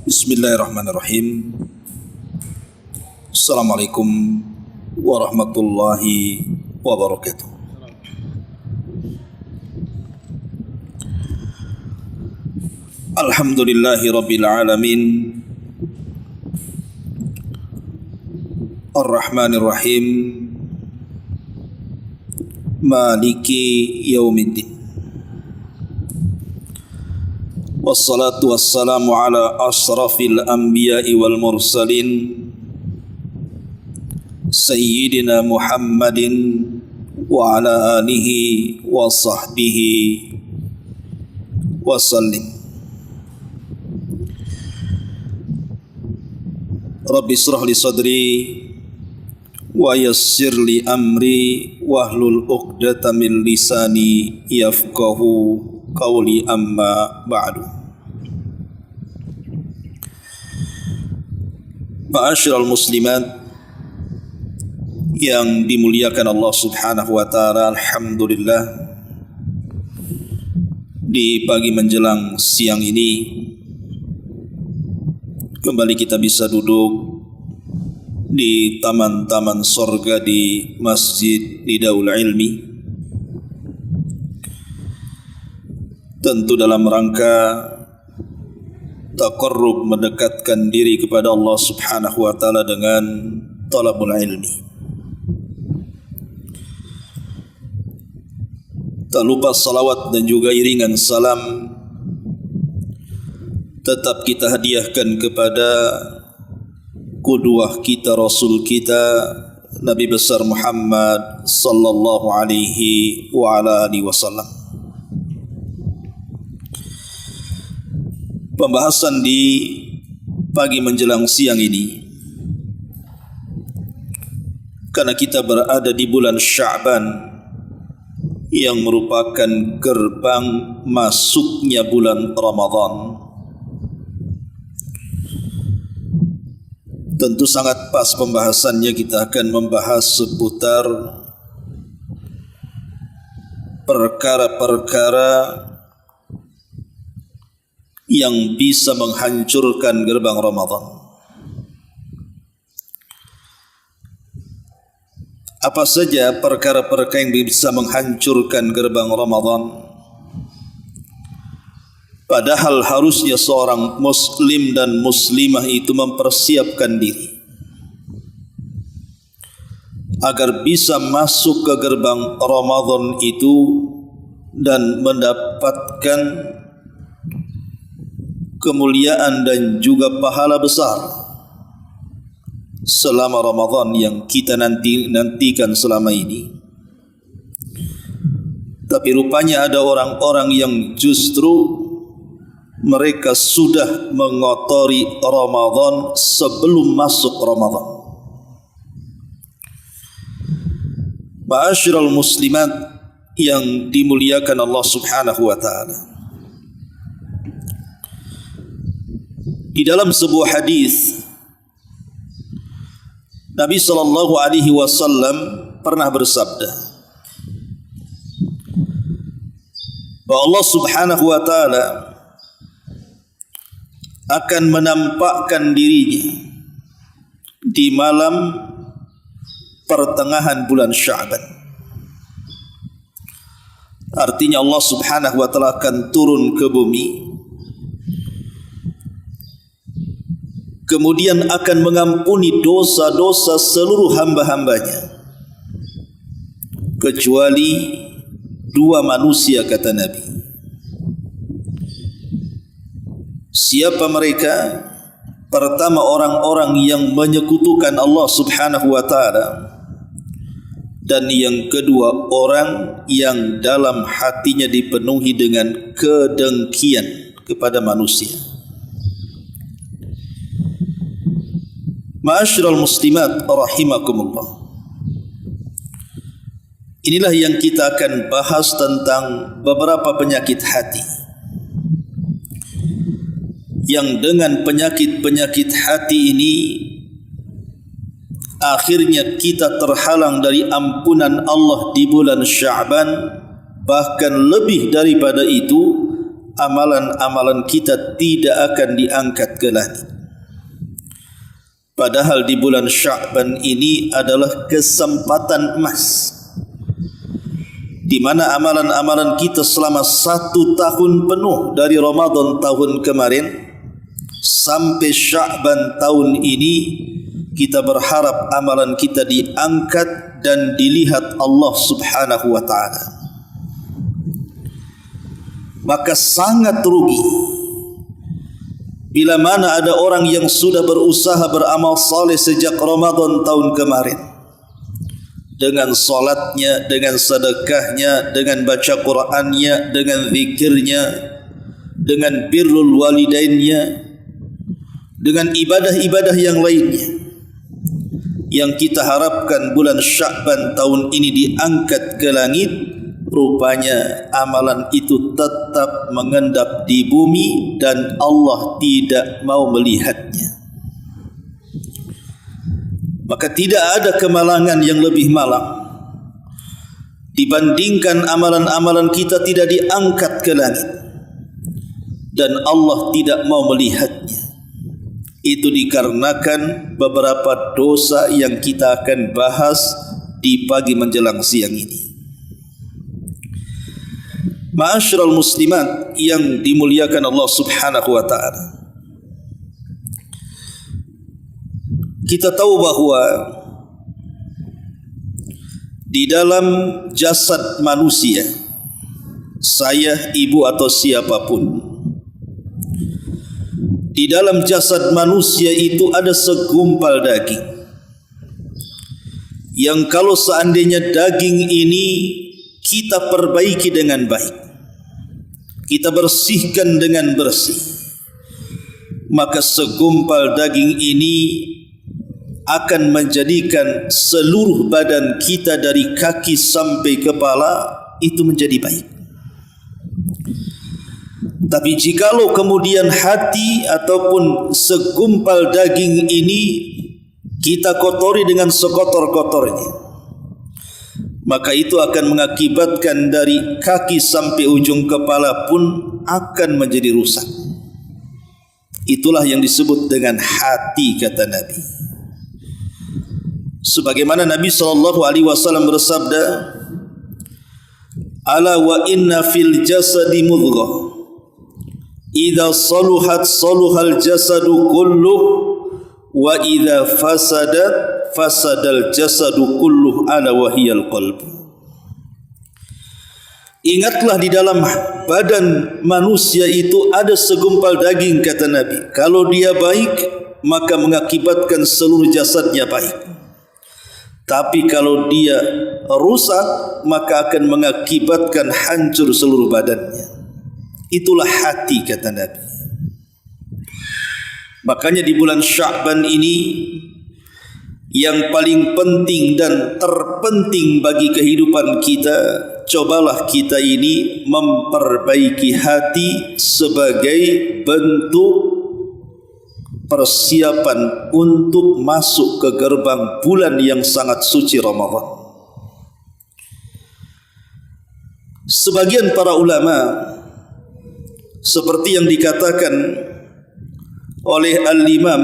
Bismillahirrahmanirrahim. Assalamualaikum warahmatullahi wabarakatuh. Alhamdulillahi rabbil alamin. Ar-Rahmanir Rahim. Maliki yaumiddin. Wassalatu wassalamu ala asrafil anbiya'i wal mursalin Sayyidina Muhammadin wa ala alihi wa sahbihi wa sallim. Rabbi israh li sadri wa yassir li amri wahlul 'uqdatam min lisani yafqahu qawli, amma ba'du. Ma'asyiral muslimat yang dimuliakan Allah Subhanahu wa taala, alhamdulillah di pagi menjelang siang ini kembali kita bisa duduk di taman-taman sorga di Masjid Nidaul Ilmi, tentu dalam rangka taqarrub, mendekatkan diri kepada Allah Subhanahu wa taala dengan talabul ilmi. Tak lupa salawat dan juga iringan salam tetap kita hadiahkan kepada qudwah kita, rasul kita, Nabi besar Muhammad sallallahu alaihi wa ala alihi wasallam. Pembahasan di pagi menjelang siang ini, karena kita berada di bulan Sya'ban yang merupakan gerbang masuknya bulan Ramadan, tentu sangat pas pembahasannya. Kita akan membahas seputar perkara-perkara yang bisa menghancurkan gerbang Ramadan. Apa saja perkara-perkara yang bisa menghancurkan gerbang Ramadan? Padahal harusnya seorang muslim dan muslimah itu mempersiapkan diri agar bisa masuk ke gerbang Ramadan itu dan mendapatkan kemuliaan dan juga pahala besar selama Ramadan yang kita nantikan selama ini. Tapi rupanya ada orang-orang yang justru mereka sudah mengotori Ramadan sebelum masuk Ramadan. Ma'asyiral muslimat yang dimuliakan Allah Subhanahu wa taala, di dalam sebuah hadis Nabi sallallahu alaihi wasallam pernah bersabda bahwa Allah Subhanahu wa taala akan menampakkan dirinya di malam pertengahan bulan Sya'ban. Artinya Allah Subhanahu wa taala akan turun ke bumi, kemudian akan mengampuni dosa-dosa seluruh hamba-hambanya kecuali dua manusia, kata Nabi. Siapa mereka? Pertama, orang-orang yang menyekutukan Allah Subhanahu wa taala, dan yang kedua, orang yang dalam hatinya dipenuhi dengan kedengkian kepada manusia. Ma'asyiral muslimat rahimakumullah, inilah yang kita akan bahas tentang beberapa penyakit hati, yang dengan penyakit-penyakit hati ini akhirnya kita terhalang dari ampunan Allah di bulan Sya'ban, bahkan lebih daripada itu amalan-amalan kita tidak akan diangkat ke langit. Padahal di bulan Sya'ban ini adalah kesempatan emas, di mana amalan-amalan kita selama 1 tahun penuh dari Ramadan tahun kemarin sampai Sya'ban tahun ini, kita berharap amalan kita diangkat dan dilihat Allah Subhanahu wa ta'ala. Maka sangat rugi bila mana ada orang yang sudah berusaha beramal saleh sejak Ramadan tahun kemarin, dengan solatnya, dengan sedekahnya, dengan baca Qur'annya, dengan zikirnya, dengan birrul walidainnya, dengan ibadah-ibadah yang lainnya, yang kita harapkan bulan Sya'ban tahun ini diangkat ke langit. Rupanya amalan itu tetap mengendap di bumi dan Allah tidak mau melihatnya. Maka tidak ada kemalangan yang lebih malang dibandingkan amalan-amalan kita tidak diangkat ke langit dan Allah tidak mau melihatnya. Itu dikarenakan beberapa dosa yang kita akan bahas di pagi menjelang siang ini. Ma'asyiral muslimat yang dimuliakan Allah Subhanahu wa ta'ala, kita tahu bahwa di dalam jasad manusia, saya, ibu atau siapapun, di dalam jasad manusia itu ada segumpal daging yang kalau seandainya daging ini kita perbaiki dengan baik, kita bersihkan dengan bersih, maka segumpal daging ini akan menjadikan seluruh badan kita dari kaki sampai kepala itu menjadi baik. Tapi jikalau kemudian hati ataupun segumpal daging ini kita kotori dengan sekotor-kotornya, maka itu akan mengakibatkan dari kaki sampai ujung kepala pun akan menjadi rusak. Itulah yang disebut dengan hati, kata Nabi. Sebagaimana Nabi SAW bersabda, "Ala wa inna fil jasadi mudghah, idza saluhat saluhal jasadu kulluh, wa idza fasadat fasadal jasadu kulluh, ala wa hiyal qalb." Ingatlah, di dalam badan manusia itu ada segumpal daging, kata Nabi. Kalau dia baik, maka mengakibatkan seluruh jasadnya baik. Tapi kalau dia rusak, maka akan mengakibatkan hancur seluruh badannya. Itulah hati, kata Nabi. Makanya di bulan Sya'ban ini, yang paling penting dan terpenting bagi kehidupan kita, cobalah kita ini memperbaiki hati sebagai bentuk persiapan untuk masuk ke gerbang bulan yang sangat suci Ramadan. Sebagian para ulama, seperti yang dikatakan oleh Al-Imam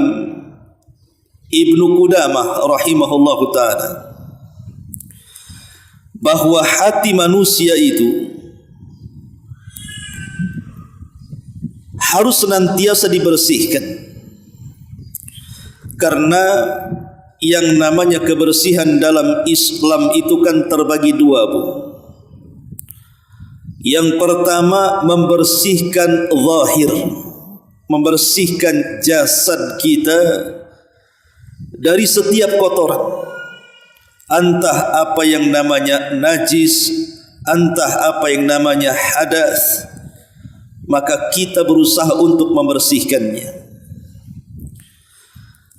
Ibnu Qudamah rahimahullahu ta'ala, bahwa hati manusia itu harus senantiasa dibersihkan, karena yang namanya kebersihan dalam Islam itu kan terbagi dua, Bu. Yang pertama, membersihkan zahir, membersihkan jasad kita dari setiap kotoran, entah apa yang namanya najis, entah apa yang namanya hadas, maka kita berusaha untuk membersihkannya.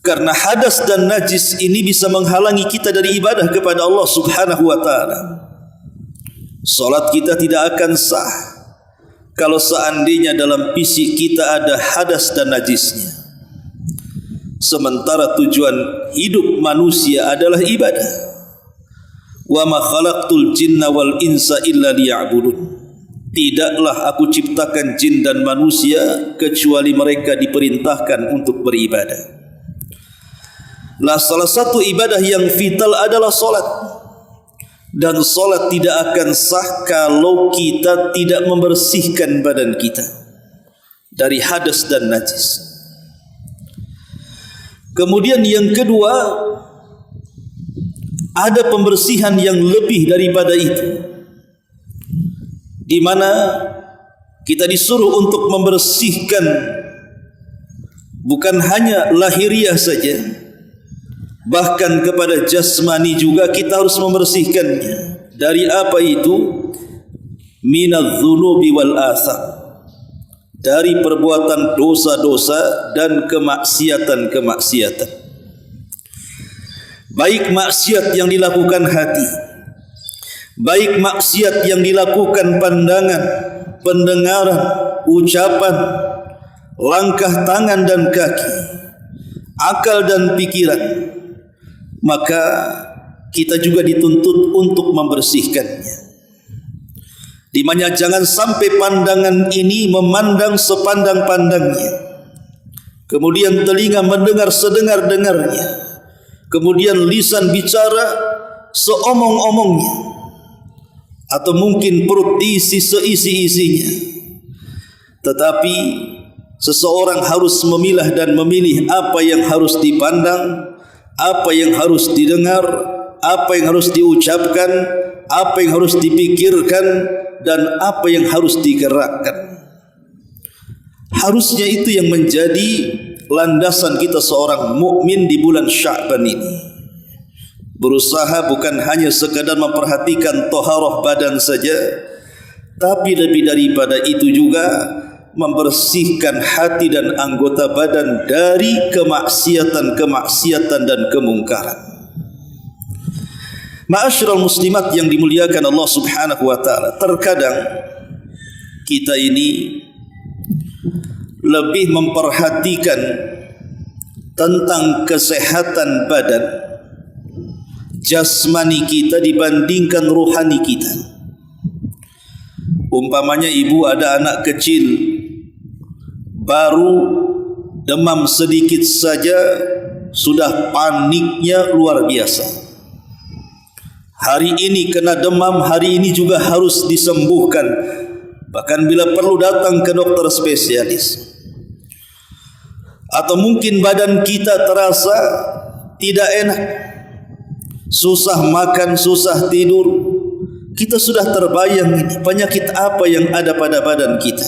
Karena hadas dan najis ini bisa menghalangi kita dari ibadah kepada Allah Subhanahu wa ta'ala. Salat kita tidak akan sah kalau seandainya dalam fisik kita ada hadas dan najisnya. Sementara tujuan hidup manusia adalah ibadah. Wa ma khalaqtul jinna wal insa illa liya'budun. tidaklah aku ciptakan jin dan manusia kecuali mereka diperintahkan untuk beribadah. Nah, salah satu ibadah yang vital adalah solat. Dan solat tidak akan sah kalau kita tidak membersihkan badan kita dari hadas dan najis. Kemudian yang kedua, ada pembersihan yang lebih daripada itu, di mana kita disuruh untuk membersihkan bukan hanya lahiriah saja, bahkan kepada jasmani juga kita harus membersihkannya. Dari apa itu? Minadz-dzunubi wal atham, dari perbuatan dosa-dosa dan kemaksiatan-kemaksiatan. Baik maksiat yang dilakukan hati, baik maksiat yang dilakukan pandangan, pendengaran, ucapan, langkah tangan dan kaki, akal dan pikiran, maka kita juga dituntut untuk membersihkannya. Di mana jangan sampai pandangan ini memandang sepandang-pandangnya, kemudian telinga mendengar sedengar-dengarnya, kemudian lisan bicara seomong-omongnya, atau mungkin perut diisi seisi-isinya. Tetapi seseorang harus memilah dan memilih apa yang harus dipandang, apa yang harus didengar, apa yang harus diucapkan, apa yang harus dipikirkan, dan apa yang harus digerakkan. Harusnya itu yang menjadi landasan kita seorang mukmin di bulan Sya'ban ini. Berusaha bukan hanya sekadar memperhatikan taharah badan saja, tapi lebih daripada itu juga membersihkan hati dan anggota badan dari kemaksiatan-kemaksiatan dan kemungkaran. Ma'asyiral muslimat yang dimuliakan Allah Subhanahu wa taala, terkadang kita ini lebih memperhatikan tentang kesehatan badan jasmani kita dibandingkan ruhani kita. Umpamanya ibu ada anak kecil baru demam sedikit saja sudah paniknya luar biasa. Hari ini kena demam, hari ini juga harus disembuhkan. Bahkan bila perlu datang ke dokter spesialis. Atau mungkin badan kita terasa tidak enak, susah makan, susah tidur. Kita sudah terbayang ini penyakit apa yang ada pada badan kita,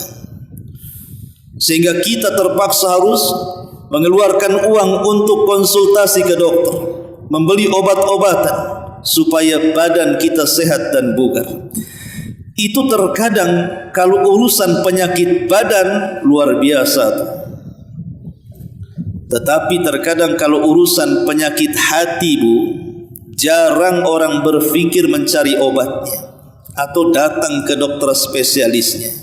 sehingga kita terpaksa harus mengeluarkan uang untuk konsultasi ke dokter, membeli obat-obatan supaya badan kita sehat dan bugar. Itu terkadang kalau urusan penyakit badan luar biasa. Tetapi terkadang kalau urusan penyakit hati, Bu, jarang orang berpikir mencari obatnya atau datang ke dokter spesialisnya.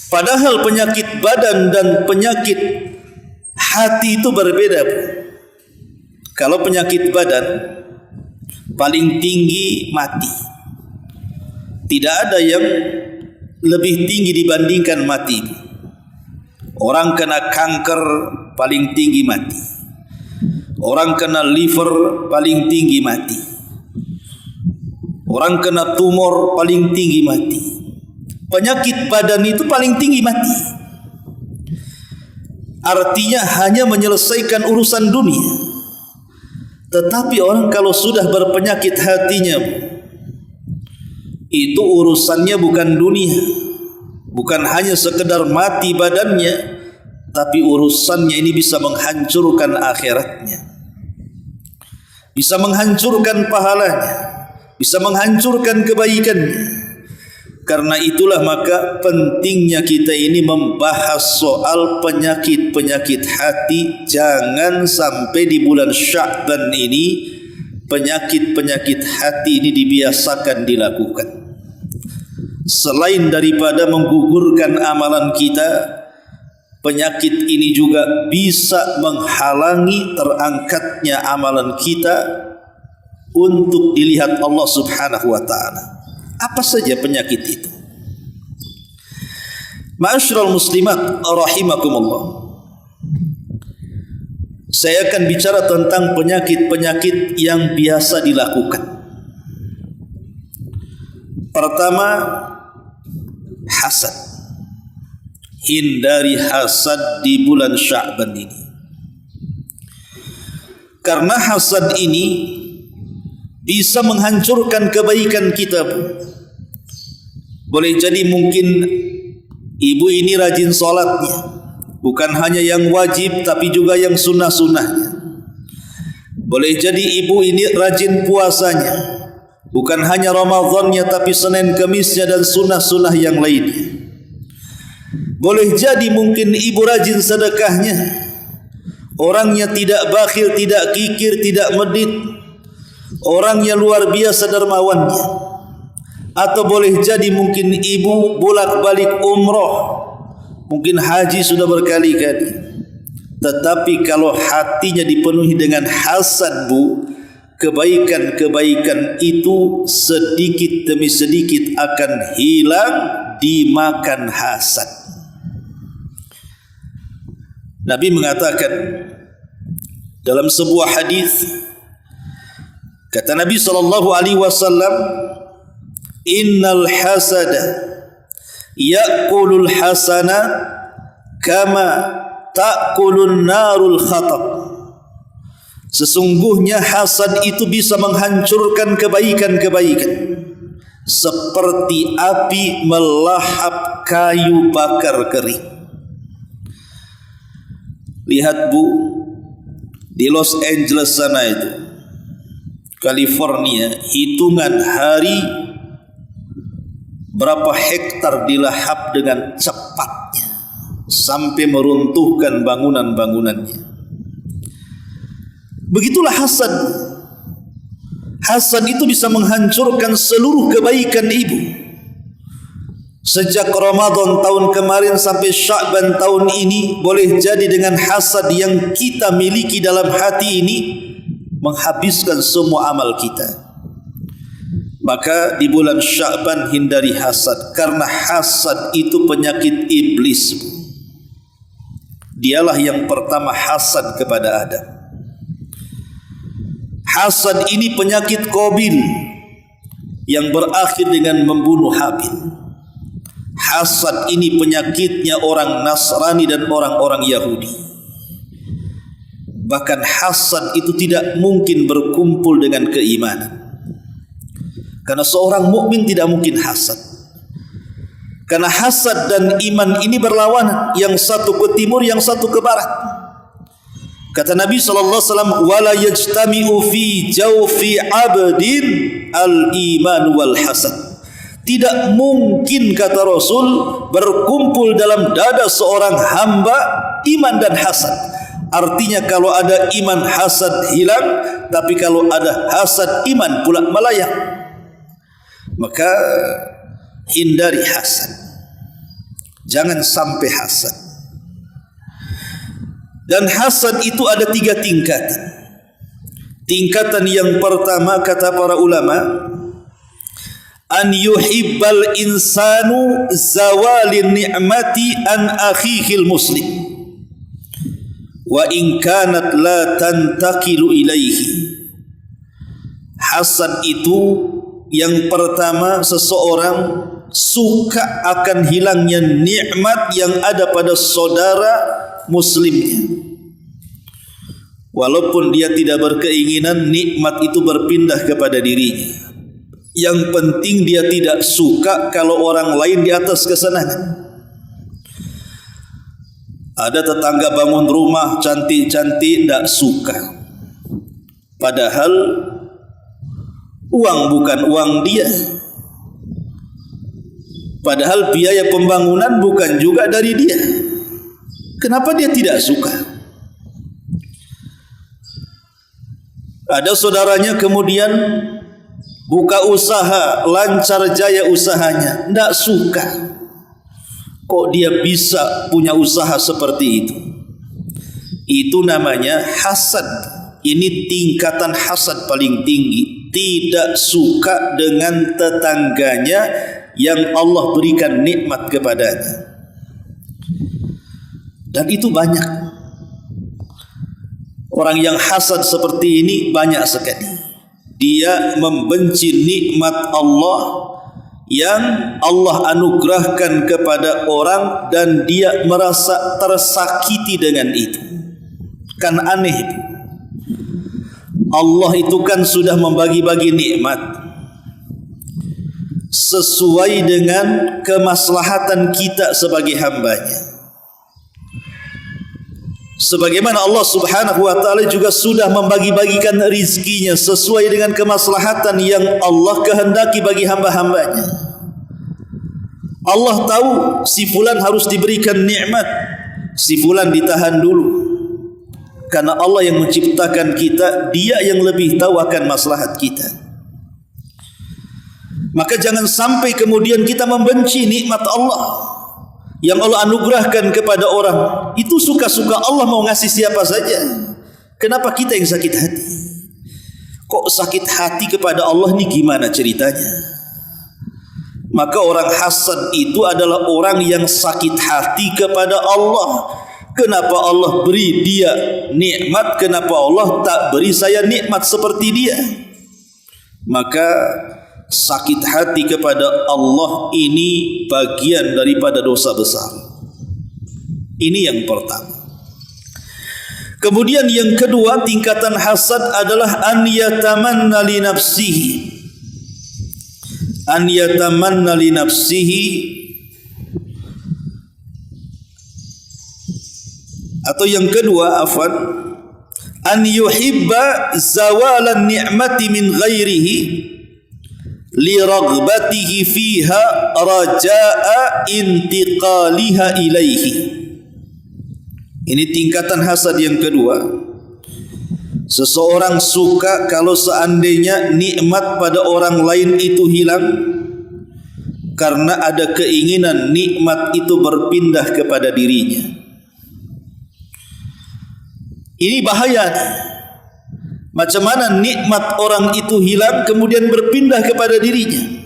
Padahal penyakit badan dan penyakit hati itu berbeda, Bu. Kalau penyakit badan paling tinggi mati. Tidak ada yang lebih tinggi dibandingkan mati. Orang kena kanker paling tinggi mati. Orang kena liver paling tinggi mati. Orang kena tumor paling tinggi mati. Penyakit badan itu paling tinggi mati. Artinya hanya menyelesaikan urusan dunia. Tetapi orang kalau sudah berpenyakit hatinya, itu urusannya bukan dunia, bukan hanya sekedar mati badannya, tapi urusannya ini bisa menghancurkan akhiratnya, bisa menghancurkan pahalanya, bisa menghancurkan kebaikannya. Karena itulah maka pentingnya kita ini membahas soal penyakit-penyakit hati. Jangan sampai di bulan Sya'ban ini penyakit-penyakit hati ini dibiasakan dilakukan. Selain daripada menggugurkan amalan kita, penyakit ini juga bisa menghalangi terangkatnya amalan kita untuk dilihat Allah Subhanahu wa taala. Apa saja penyakit itu? Ma'asyiral muslimat rahimakumullah. Saya akan bicara tentang penyakit-penyakit yang biasa dilakukan. Pertama, hasad. Hindari hasad di bulan Sya'ban ini. Karena hasad ini bisa menghancurkan kebaikan kita. Boleh jadi mungkin ibu ini rajin sholatnya, bukan hanya yang wajib tapi juga yang sunnah-sunnahnya. Boleh jadi ibu ini rajin puasanya, bukan hanya Ramadannya tapi Senin Kemisnya dan sunnah-sunnah yang lainnya. Boleh jadi mungkin ibu rajin sedekahnya, orangnya tidak bakhil, tidak kikir, tidak medit, orangnya luar biasa dermawannya. Atau boleh jadi mungkin ibu bolak-balik umroh, mungkin haji sudah berkali-kali, tetapi kalau hatinya dipenuhi dengan hasad, bu, kebaikan-kebaikan itu sedikit demi sedikit akan hilang dimakan hasad. Nabi mengatakan dalam sebuah hadis, kata Nabi SAW, innal hasada ya'kulul hasanat kama ta'kulun narul khatab. Sesungguhnya hasad itu bisa menghancurkan kebaikan-kebaikan seperti api melahap kayu bakar kering. Lihat bu, di Los Angeles sana itu, California, hitungan hari berapa hektar dilahap dengan cepatnya sampai meruntuhkan bangunan-bangunannya. Begitulah hasad. Hasad itu bisa menghancurkan seluruh kebaikan ibu. Sejak Ramadan tahun kemarin sampai Sya'ban tahun ini, boleh jadi dengan hasad yang kita miliki dalam hati ini menghabiskan semua amal kita. Maka di bulan Sya'ban hindari hasad, karena hasad itu penyakit iblis. Dialah yang pertama hasad kepada Adam. Hasad ini penyakit Qabil yang berakhir dengan membunuh Habil. Hasad ini penyakitnya orang Nasrani dan orang-orang Yahudi. Bahkan hasad itu tidak mungkin berkumpul dengan keimanan. Karena seorang mukmin tidak mungkin hasad. Karena hasad dan iman ini berlawanan, yang satu ke timur, yang satu ke barat. Kata Nabi SAW, wala yajtami'u fi jawfi abdin al-iman wal hasad. Tidak mungkin, kata Rasul, berkumpul dalam dada seorang hamba iman dan hasad. Artinya kalau ada iman hasad hilang, tapi kalau ada hasad iman pula melayang. Maka hindari hasad. Jangan sampai hasad. Dan hasad itu ada 3 tingkatan. Tingkatan yang pertama, kata para ulama, an yuhibbal insanu zawalin ni'mati an akhihil muslim wa in kanat la tantaqilu ilaihi. Hasad itu yang pertama, seseorang suka akan hilangnya nikmat yang ada pada saudara muslimnya, walaupun dia tidak berkeinginan nikmat itu berpindah kepada dirinya. Yang penting dia tidak suka kalau orang lain di atas kesenangan. Ada tetangga bangun rumah cantik-cantik, tidak suka, padahal uang bukan uang dia, padahal biaya pembangunan bukan juga dari dia. Kenapa dia tidak suka? Ada saudaranya kemudian buka usaha, lancar jaya usahanya, tidak suka. Kok dia bisa punya usaha seperti itu? Itu namanya hasad. Ini tingkatan hasad paling tinggi. tidak suka dengan tetangganya yang Allah berikan nikmat kepadanya. Dan itu banyak. Orang yang hasad seperti ini banyak sekali. Dia membenci nikmat Allah yang Allah anugerahkan kepada orang dan dia merasa tersakiti dengan itu. Kan aneh itu. Allah itu kan sudah membagi-bagi nikmat sesuai dengan kemaslahatan kita sebagai hambanya. Sebagaimana Allah Subhanahu wa ta'ala juga sudah membagi-bagikan rizkinya sesuai dengan kemaslahatan yang Allah kehendaki bagi hamba-hambanya. Allah tahu si fulan harus diberikan nikmat, si fulan ditahan dulu. Karena Allah yang menciptakan kita, Dia yang lebih tahu akan maslahat kita. Maka jangan sampai kemudian kita membenci nikmat Allah yang Allah anugerahkan kepada orang. Itu suka-suka Allah mau ngasih siapa saja. Kenapa kita yang sakit hati? Kok sakit hati kepada Allah ni gimana ceritanya? Maka orang hasad itu adalah orang yang sakit hati kepada Allah. Kenapa Allah beri dia nikmat, kenapa Allah tak beri saya nikmat seperti dia? Maka sakit hati kepada Allah ini bagian daripada dosa besar. Ini yang pertama. Kemudian yang kedua, tingkatan hasad adalah an yatamanna li nafsihi. An yatamanna li nafsihi, atau yang kedua, afwan, an yuhibba zawalan ni'mati min ghairihi li raghbatihi fiha raja'a intiqaliha ilaihi. Ini tingkatan hasad yang kedua. Seseorang suka kalau seandainya nikmat pada orang lain itu hilang karena ada keinginan nikmat itu berpindah kepada dirinya. Ini bahaya. Macam mana nikmat orang itu hilang kemudian berpindah kepada dirinya?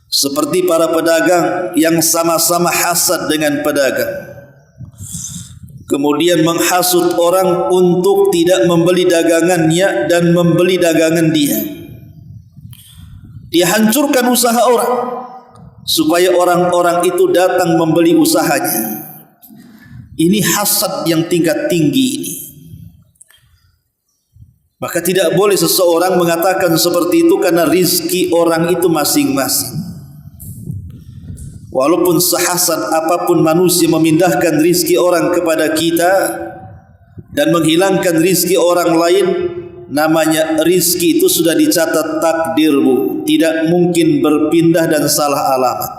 Seperti para pedagang yang sama-sama hasad dengan pedagang, kemudian menghasut orang untuk tidak membeli dagangannya dan membeli dagangan dia. Dia hancurkan usaha orang supaya orang-orang itu datang membeli usahanya. Ini hasad yang tingkat tinggi ini. Maka tidak boleh seseorang mengatakan seperti itu karena rizki orang itu masing-masing. Walaupun sehasad apapun manusia memindahkan rizki orang kepada kita dan menghilangkan rizki orang lain, namanya rizki itu sudah dicatat takdirmu, tidak mungkin berpindah dan salah alamat.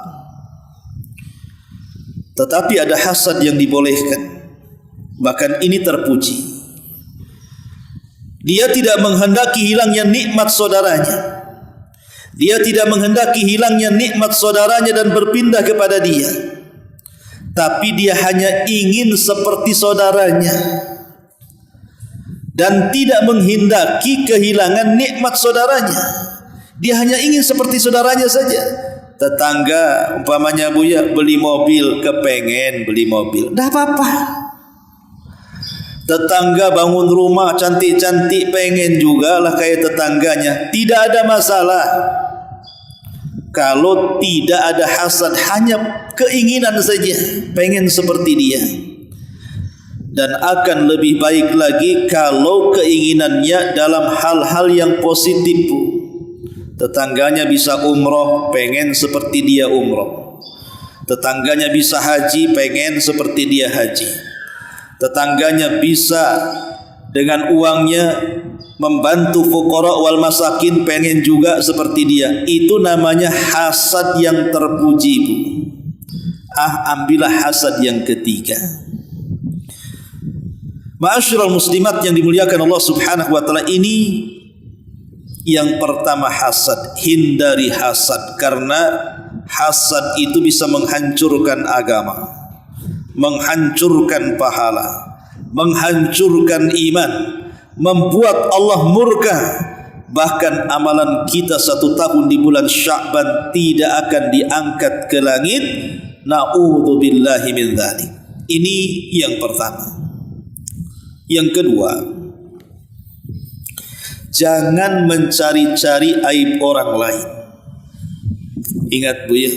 Tetapi ada hasad yang dibolehkan, bahkan ini terpuji. Dia tidak menghendaki hilangnya nikmat saudaranya. Dia tidak menghendaki hilangnya nikmat saudaranya dan berpindah kepada dia. Tapi dia hanya ingin seperti saudaranya dan tidak menghendaki kehilangan nikmat saudaranya. Dia hanya ingin seperti saudaranya saja. Tetangga umpamanya Buya beli mobil, kepengen beli mobil, dah apa-apa. Tetangga bangun rumah cantik-cantik, pengen juga lah kayak tetangganya, tidak ada masalah. Kalau tidak ada hasad, hanya keinginan saja, pengen seperti dia. Dan akan lebih baik lagi kalau keinginannya dalam hal-hal yang positif. Tetangganya bisa umroh, pengen seperti dia umroh. Tetangganya bisa haji, pengen seperti dia haji. Tetangganya bisa dengan uangnya membantu fuqara wal masakin, pengen juga seperti dia. Itu namanya hasad yang terpuji, Bu. Ambillah hasad yang ketiga. Ma'asyiral muslimat yang dimuliakan Allah Subhanahu wa taala, ini yang pertama hasad. Hindari hasad, karena hasad itu bisa menghancurkan agama, menghancurkan pahala, menghancurkan iman, membuat Allah murka bahkan amalan kita 1 tahun di bulan Sya'ban tidak akan diangkat ke langit. Na'udzubillahi min dzalik. Ini yang pertama. Yang kedua, jangan mencari-cari aib orang lain. Ingat Bu ya,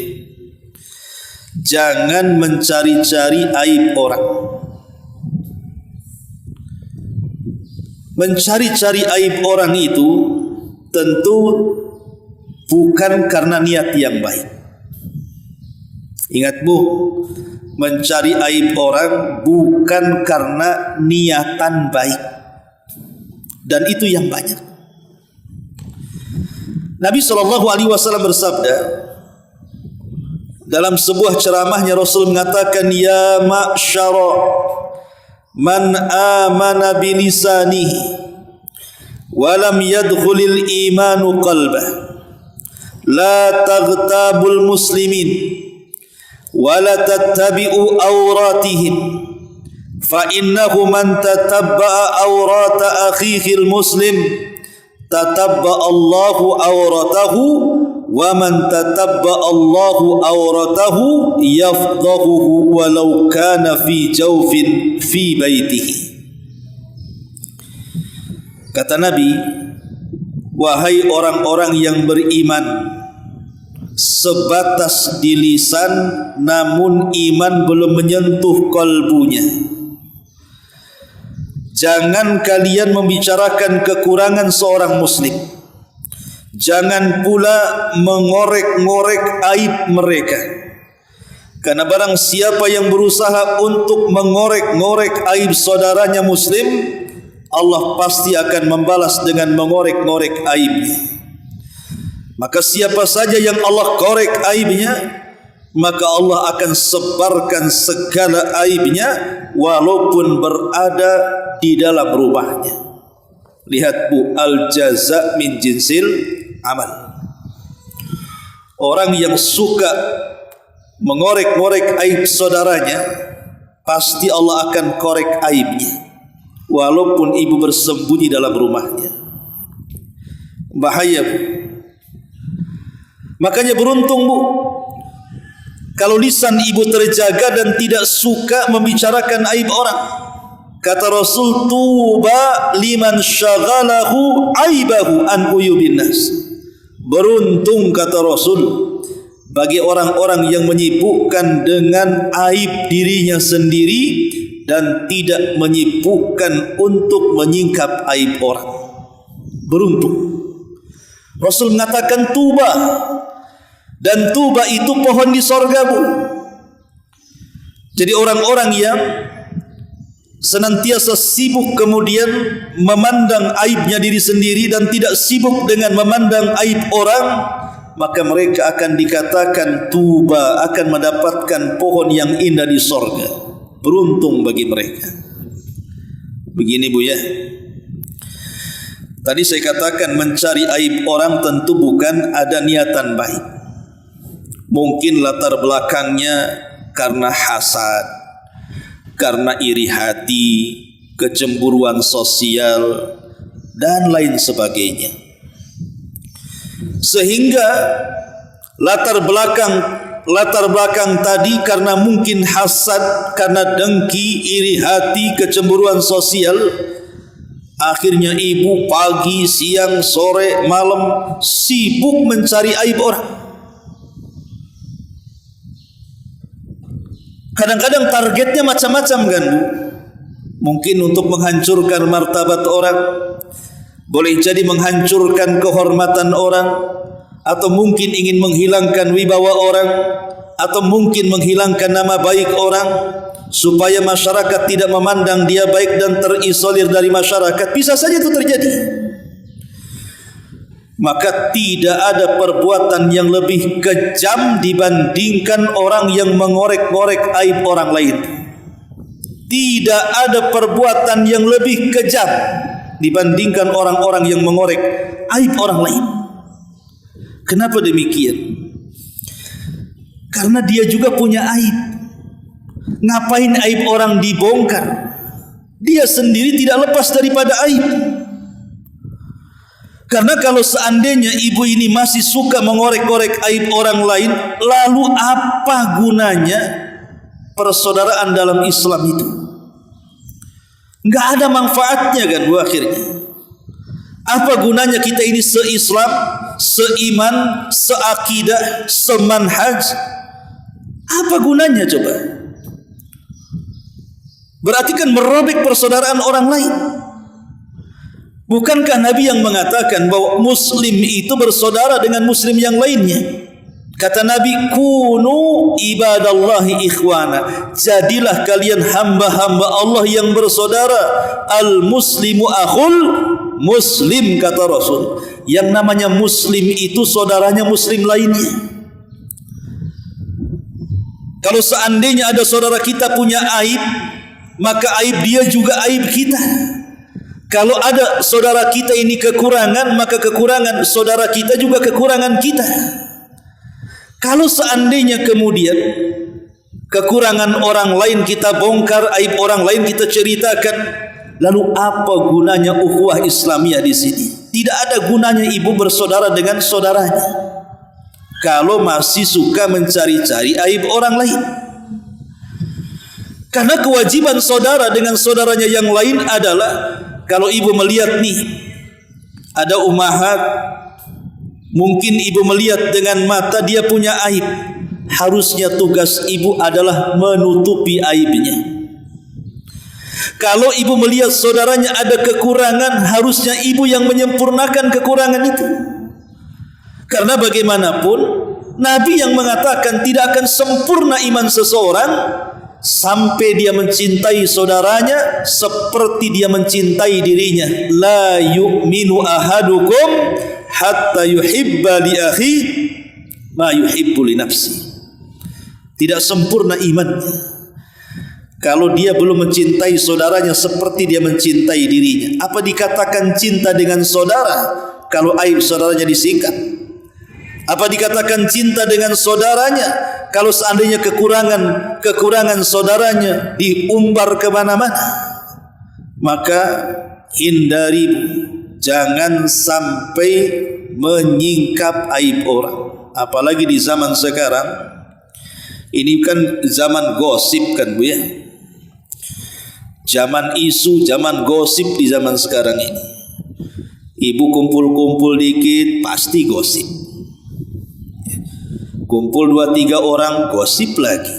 jangan mencari-cari aib orang. Mencari-cari aib orang itu tentu bukan karena niat yang baik. Ingat Bu, mencari aib orang bukan karena niatan baik. Dan itu yang banyak. Nabi SAW bersabda dalam sebuah ceramahnya, Rasul mengatakan, ya ma'syara man amana bilisanihi walam yadkhulil imanu qalbah la taghtabul muslimin wala tattabi'u awratihim fa innahu man tatabba'a awrata akhihil muslim tatabba Allahu awratahu wa man tatabba Allahu awratahu yafdahuhu walau kana fi jawfin fi baitihi. Kata Nabi, wahai orang-orang yang beriman, sebatas di lisan namun iman belum menyentuh kalbunya, jangan kalian membicarakan kekurangan seorang muslim. Jangan pula mengorek-ngorek aib mereka. Karena barang siapa yang berusaha untuk mengorek-ngorek aib saudaranya muslim, Allah pasti akan membalas dengan mengorek-ngorek aibnya. Maka siapa saja yang Allah korek aibnya, maka Allah akan sebarkan segala aibnya walaupun berada di dalam rumahnya. Lihat Bu, al-jaza min jinsil amal. Orang yang suka mengorek-ngorek aib saudaranya, pasti Allah akan korek aibnya walaupun ibu bersembunyi dalam rumahnya. Bahaya Bu. Makanya beruntung Bu kalau lisan ibu terjaga dan tidak suka membicarakan aib orang. Kata Rasul, tuba liman syaghalahu aibahu an uyubin nas. Beruntung kata Rasul bagi orang-orang yang menyibukkan dengan aib dirinya sendiri dan tidak menyibukkan untuk menyingkap aib orang. Beruntung. Rasul mengatakan tuba, dan tuba itu pohon di sorga Bu. Jadi orang-orang yang senantiasa sibuk kemudian memandang aibnya diri sendiri dan tidak sibuk dengan memandang aib orang, maka mereka akan dikatakan tuba, akan mendapatkan pohon yang indah di sorga. Beruntung bagi mereka. Begini Bu ya, tadi saya katakan mencari aib orang tentu bukan ada niatan baik. Mungkin latar belakangnya karena hasad, karena iri hati, kecemburuan sosial, dan lain sebagainya. Sehingga latar belakang tadi karena mungkin hasad, karena dengki, iri hati, kecemburuan sosial, akhirnya ibu pagi, siang, sore, malam sibuk mencari aib orang. Kadang-kadang targetnya macam-macam kan Bu. Mungkin untuk menghancurkan martabat orang, boleh jadi menghancurkan kehormatan orang, atau mungkin ingin menghilangkan wibawa orang, atau mungkin menghilangkan nama baik orang supaya masyarakat tidak memandang dia baik dan terisolir dari masyarakat. Bisa saja itu terjadi. Maka tidak ada perbuatan yang lebih kejam dibandingkan orang yang mengorek-ngorek aib orang lain. Tidak ada perbuatan yang lebih kejam dibandingkan orang-orang yang mengorek aib orang lain. Kenapa demikian? Karena dia juga punya aib. Ngapain aib orang dibongkar? Dia sendiri tidak lepas daripada aib. Karena kalau seandainya ibu ini masih suka mengorek-korek aib orang lain, lalu apa gunanya persaudaraan dalam Islam itu? Enggak ada manfaatnya kan bu akhirnya. Apa gunanya kita ini se-Islam, seiman, seakidah, semanhaj? Apa gunanya coba? Berarti kan merobek persaudaraan orang lain. Bukankah Nabi yang mengatakan bahwa muslim itu bersaudara dengan muslim yang lainnya? Kata Nabi, kunu ibadallahi ikhwana. Jadilah kalian hamba-hamba Allah yang bersaudara. Al-muslimu akhul muslim, kata Rasul. Yang namanya muslim itu saudaranya muslim lainnya. Kalau seandainya ada saudara kita punya aib, maka aib dia juga aib kita. Kalau ada saudara kita ini kekurangan, maka kekurangan saudara kita juga kekurangan kita. Kalau seandainya kemudian kekurangan orang lain kita bongkar, aib orang lain kita ceritakan, lalu apa gunanya ukhuwah Islamiyah di sini? Tidak ada gunanya ibu bersaudara dengan saudaranya kalau masih suka mencari-cari aib orang lain. Karena kewajiban saudara dengan saudaranya yang lain adalah, kalau ibu melihat nih ada ummahat, mungkin ibu melihat dengan mata dia punya aib, harusnya tugas ibu adalah menutupi aibnya. Kalau ibu melihat saudaranya ada kekurangan, harusnya ibu yang menyempurnakan kekurangan itu. Karena bagaimanapun Nabi yang mengatakan tidak akan sempurna iman seseorang sampai dia mencintai saudaranya seperti dia mencintai dirinya. La yu'minu ahadukum hatta yuhibba li akhi ma yuhibbu li nafsi. Tidak sempurna imannya kalau dia belum mencintai saudaranya seperti dia mencintai dirinya. Apa dikatakan cinta dengan saudara kalau aib saudaranya disikat? Apa dikatakan cinta dengan saudaranya kalau seandainya kekurangan saudaranya diumbar ke mana-mana? Maka hindari, jangan sampai menyingkap aib orang. Apalagi di zaman sekarang, ini kan zaman gosip kan bu ya, zaman isu, zaman gosip di zaman sekarang ini. Ibu kumpul-kumpul dikit pasti gosip. Kumpul 2-3 orang gosip lagi.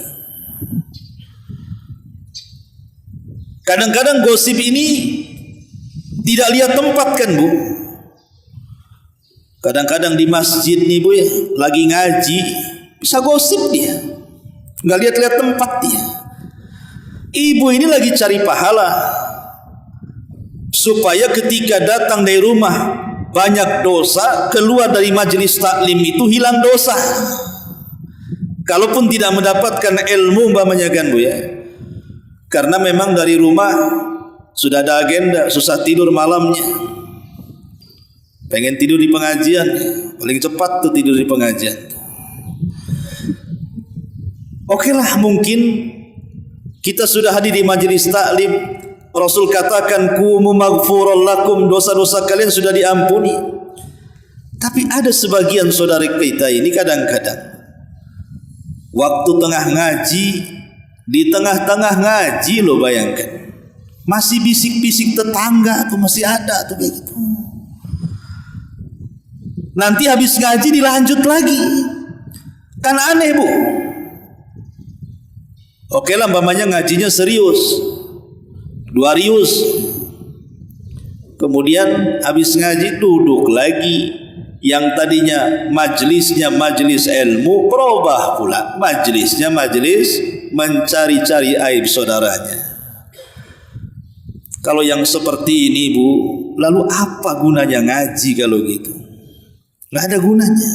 Kadang-kadang gosip ini tidak lihat tempat kan bu. Kadang-kadang di masjid nih bu ya, lagi ngaji bisa gosip dia, nggak lihat-lihat tempat dia. Ibu ini lagi cari pahala supaya ketika datang dari rumah banyak dosa, keluar dari majelis taklim itu hilang dosa. Kalaupun tidak mendapatkan ilmu umpamanya kan bu ya, karena memang dari rumah sudah ada agenda, susah tidur malamnya, pengen tidur di pengajian, paling cepat tuh tidur di pengajian. Oke lah, mungkin kita sudah hadir di majelis taklim, Rasul katakan kumu maghfuran lakum, dosa-dosa kalian sudah diampuni. Tapi ada sebagian saudara kita ini kadang-kadang waktu tengah ngaji, di tengah-tengah ngaji lo bayangkan, masih bisik-bisik tetangga tuh masih ada tuh begitu. Nanti habis ngaji dilanjut lagi, kan aneh bu. Oke lah, umpamanya ngajinya serius, 2 rius, kemudian habis ngaji duduk lagi. Yang tadinya majelisnya majelis ilmu, berubah pula majelisnya majelis mencari-cari aib saudaranya. Kalau yang seperti ini bu, lalu apa gunanya ngaji kalau gitu? Nggak ada gunanya.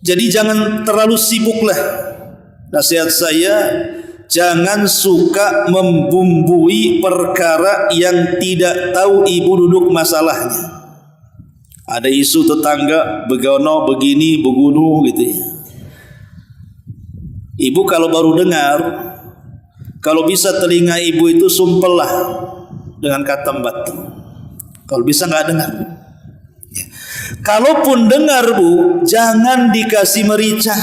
Jadi jangan terlalu sibuklah. Nasihat saya, jangan suka membumbui perkara yang tidak tahu ibu duduk masalahnya. Ada isu tetangga begono begini begunu gitu ya. Ibu kalau baru dengar, kalau bisa telinga ibu itu sumpellah dengan katam batu. Kalau bisa nggak dengar. Ya. Kalaupun dengar Bu, jangan dikasih merica.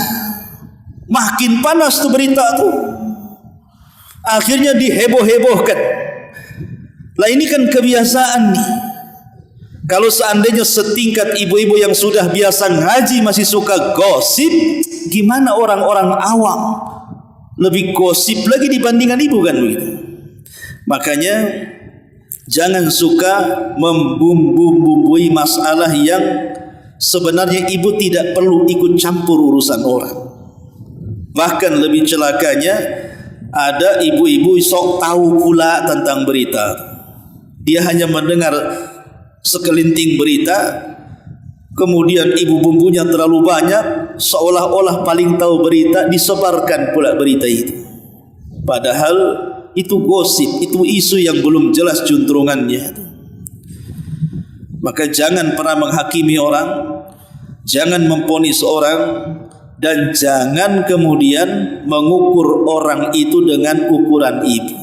Makin panas tuh berita tuh. Akhirnya diheboh-hebohkan. Lah ini kan kebiasaan nih. Kalau seandainya setingkat ibu-ibu yang sudah biasa ngaji masih suka gosip, gimana orang-orang awam? Lebih gosip lagi dibandingkan ibu kan begitu. Makanya jangan suka membumbu-bumbui masalah yang sebenarnya ibu tidak perlu ikut campur urusan orang. Bahkan lebih celakanya ada ibu-ibu sok tahu pula tentang berita. Dia hanya mendengar sekelinting berita, kemudian ibu bumbunya terlalu banyak, seolah-olah paling tahu berita, disebarkan pula berita itu. Padahal itu gosip, itu isu yang belum jelas juntrungannya. Maka jangan pernah menghakimi orang, jangan memvonis orang, dan jangan kemudian mengukur orang itu dengan ukuran ibu.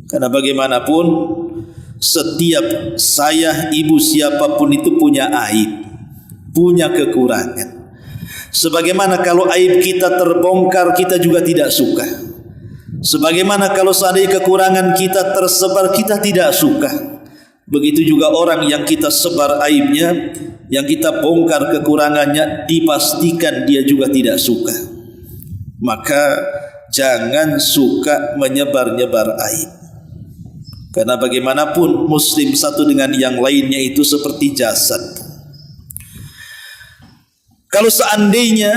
Karena bagaimanapun setiap saya, ibu, siapapun itu punya aib, punya kekurangan. Sebagaimana kalau aib kita terbongkar, kita juga tidak suka. Sebagaimana kalau seandainya kekurangan kita tersebar, kita tidak suka. Begitu juga orang yang kita sebar aibnya, yang kita bongkar kekurangannya, dipastikan dia juga tidak suka. Maka jangan suka menyebar-nyebar aib. Karena bagaimanapun muslim satu dengan yang lainnya itu seperti jasad. Kalau seandainya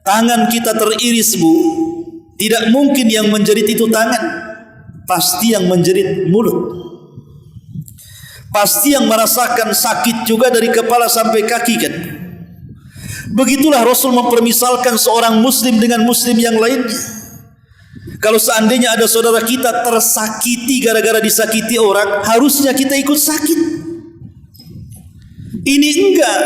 tangan kita teriris Bu, tidak mungkin yang menjerit itu tangan, pasti yang menjerit mulut. Pasti yang merasakan sakit juga dari kepala sampai kaki kan. Begitulah Rasul mempermisalkan seorang muslim dengan muslim yang lainnya. Kalau seandainya ada saudara kita tersakiti gara-gara disakiti orang, harusnya kita ikut sakit. Ini enggak.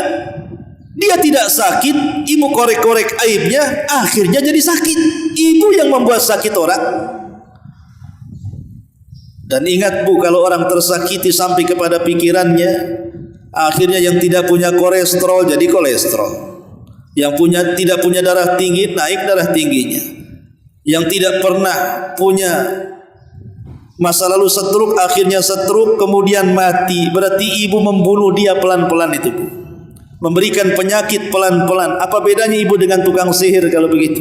Dia tidak sakit, ibu korek-korek aibnya, akhirnya jadi sakit. Ibu yang membuat sakit orang. Dan ingat Bu, kalau orang tersakiti sampai kepada pikirannya, akhirnya yang tidak punya kolesterol jadi kolesterol. Yang tidak punya darah tinggi, naik darah tingginya. Yang tidak pernah punya masa lalu stroke, akhirnya stroke, kemudian mati. Berarti ibu membunuh dia pelan-pelan itu Bu. Memberikan penyakit pelan-pelan. Apa bedanya ibu dengan tukang sihir kalau begitu?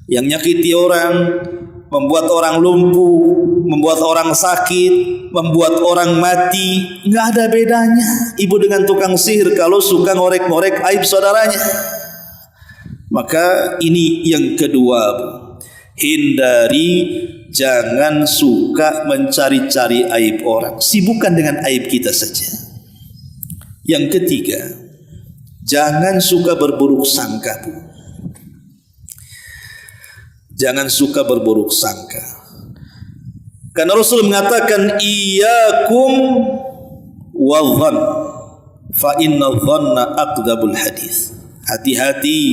Yang nyakiti orang, membuat orang lumpuh, membuat orang sakit, membuat orang mati. Nggak ada bedanya ibu dengan tukang sihir kalau suka ngorek-ngorek aib saudaranya. Maka ini yang kedua Bu. Hindari, jangan suka mencari-cari aib orang. Sibukkan dengan aib kita saja. Yang ketiga, jangan suka berburuk sangka Bu. Jangan suka berburuk sangka. Karena Rasul mengatakan iyyakum wadh-dhann fa inna dhanna aqdabul hadis. Hati-hati,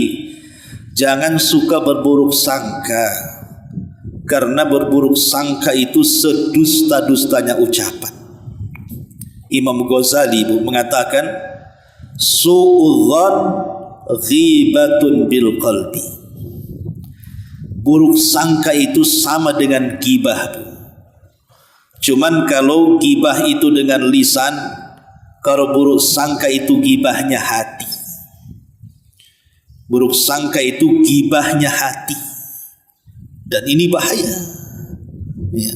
jangan suka berburuk sangka. Karena berburuk sangka itu sedusta-dustanya ucapan. Imam Ghazali Bu mengatakan su'udzan ghibatun bil qalbi. Buruk sangka itu sama dengan gibah Bu. Cuman kalau gibah itu dengan lisan, kalau buruk sangka itu gibahnya hati. Buruk sangka itu gibahnya hati. Dan ini bahaya. Ya.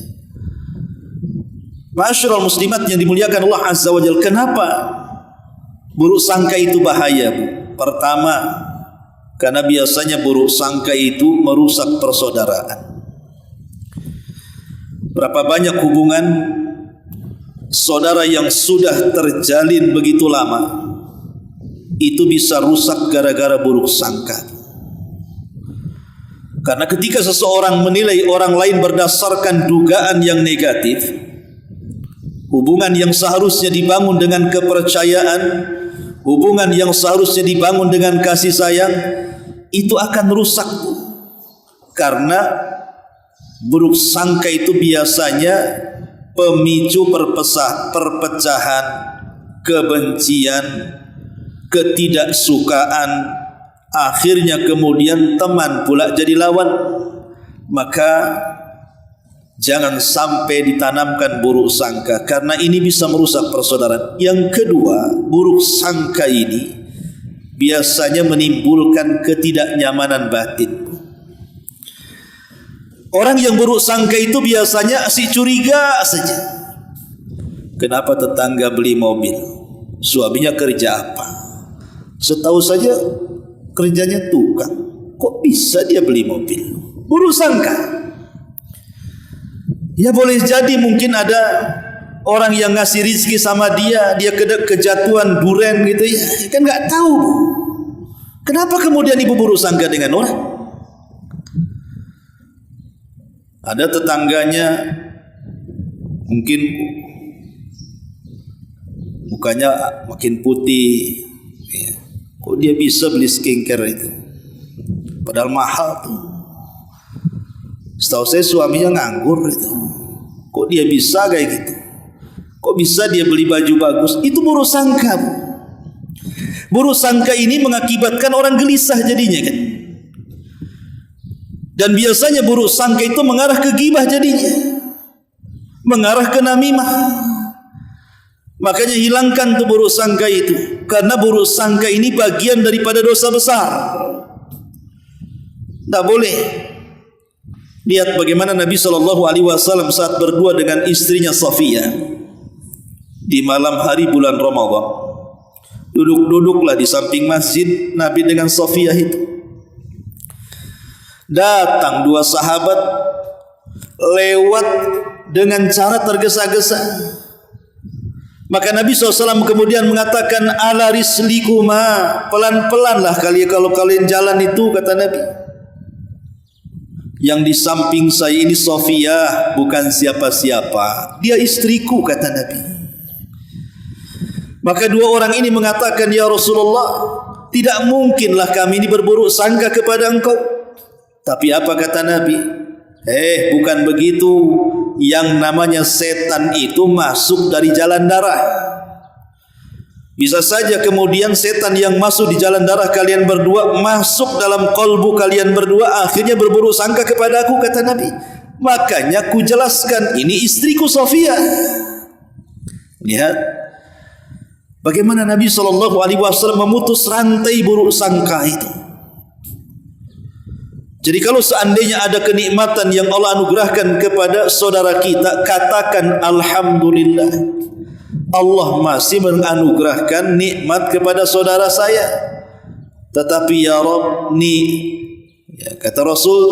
Ma'asyiral muslimat yang dimuliakan Allah Azza wa Jalla, kenapa buruk sangka itu bahaya Bu? Pertama, karena biasanya buruk sangka itu merusak persaudaraan. Berapa banyak hubungan saudara yang sudah terjalin begitu lama itu bisa rusak gara-gara buruk sangka. Karena ketika seseorang menilai orang lain berdasarkan dugaan yang negatif, hubungan yang seharusnya dibangun dengan kepercayaan, hubungan yang seharusnya dibangun dengan kasih sayang, itu akan rusak. Karena buruk sangka itu biasanya pemicu perpecahan, kebencian, ketidaksukaan, akhirnya kemudian teman pula jadi lawan. Maka jangan sampai ditanamkan buruk sangka, karena ini bisa merusak persaudaraan. Yang kedua, buruk sangka ini biasanya menimbulkan ketidaknyamanan batin. Orang yang buruk sangka itu biasanya asik curiga saja. Kenapa tetangga beli mobil? Suaminya kerja apa? Setahu saja kerjanya tukang. Kok bisa dia beli mobil? Buruk sangka. Ya boleh jadi mungkin ada orang yang ngasih rizki sama dia kejatuhan duren gitu ya. Kan nggak tahu. Kenapa kemudian ibu buruk sangka dengan orang? Ada tetangganya mungkin mukanya makin putih, ya. Kok dia bisa beli skincare itu? Padahal mahal tuh. Setahu saya suaminya nganggur itu. Kok dia bisa kayak gitu? Kok bisa dia beli baju bagus? Itu buruk sangka. Buruk sangka ini mengakibatkan orang gelisah jadinya kan. Dan biasanya buruk sangka itu mengarah ke ghibah jadinya, mengarah ke namimah. Makanya hilangkan tuh buruk sangka itu, karena buruk sangka ini bagian daripada dosa besar. Tak boleh. Lihat bagaimana Nabi SAW saat berdua dengan istrinya Safiyah di malam hari bulan Ramadan. Duduk-duduklah di samping masjid Nabi dengan Safiyah itu. Datang dua sahabat lewat dengan cara tergesa-gesa. Maka Nabi SAW kemudian mengatakan, ala rislikuma, pelan-pelanlah kalau kalian jalan itu, kata Nabi. Yang di samping saya ini Safiyah, bukan siapa-siapa, dia istriku, kata Nabi. Maka dua orang ini mengatakan, ya Rasulullah, tidak mungkinlah kami ini berburuk sangka kepada engkau. Tapi apa kata Nabi? Bukan begitu. Yang namanya setan itu masuk dari jalan darah. Bisa saja kemudian setan yang masuk di jalan darah kalian berdua masuk dalam kolbu kalian berdua, akhirnya berburuk sangka kepada aku, kata Nabi. Makanya ku jelaskan, ini istriku Safiyah. Lihat bagaimana Nabi SAW memutus rantai buruk sangka itu. Jadi kalau seandainya ada kenikmatan yang Allah anugerahkan kepada saudara kita, katakan alhamdulillah. Allah masih menganugerahkan nikmat kepada saudara saya. Tetapi ya Rabb, kata Rasul,